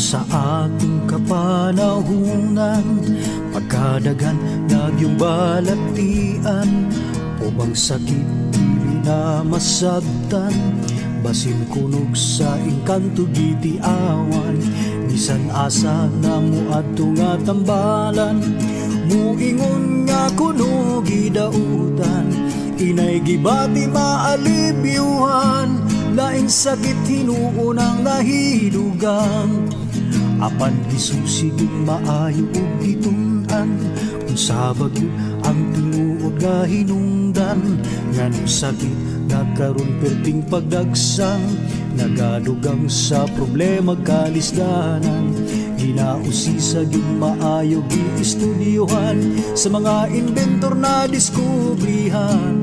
sa atong kapanahunan, pagkadagan nagyong balatian, ubang sakit dili na masabtan, basin kunog sa engkanto gitiawan, bisan asa na mo adto nga tambalan, muingon nga kuno gidautan, inay gibati maalibyuhan, laing sakit hinuon ang nahidugang, apan gisusig maayo ug gitun-an, unsa bagyo ang tinuod nga hinungdan, nganong sakit nagkaroon perting pagdagsang, nagadugang sa problema kalisdanan, ginausisag yung maayo giistudyohan, sa mga inventor na diskubrihan,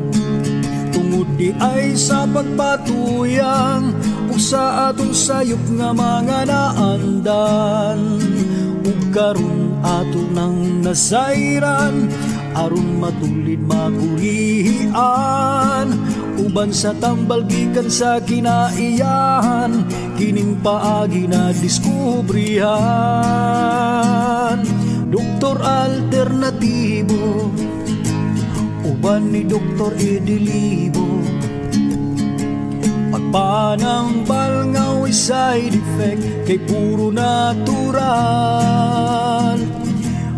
tungod di ay sa pagpatuyang, ug sa atong sayop nga mga naandan, ug karon ato nang nasayran, aron matulid makurihian, uban sa tambal gikan sa kinaiyahan, kining paagi na diskubrihan. Doktor alternatibo, uban ni Doktor Edilibo, pagpanambal nga way side effect kay puro natural.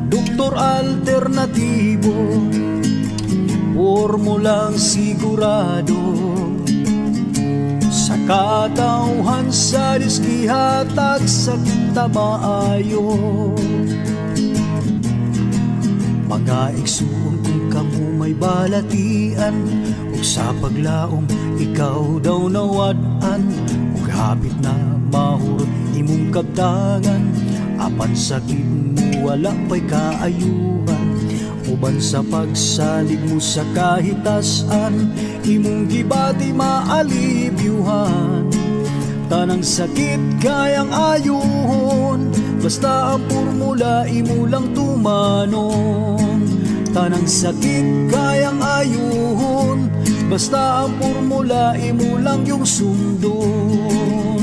Doktor alternatibo, formulang sigurado, sa katauhan sa diskihatag sa tamaayo. Mga igsuon kung kamo may balatian, ug sa paglaom ikaw daw nawad-an, ug hapit na mahurot imong kabtangan, apan sakit mo wala pa'y kaayuhan, uban sa pagsalig mo sa kahitasan, imong gibati maalibyuhan, tanang sakit kayang ayuhon, basta ang formula imo lang tumanon, tanang sakit kayang ayuhon, basta ang formula imo lang yung sundon.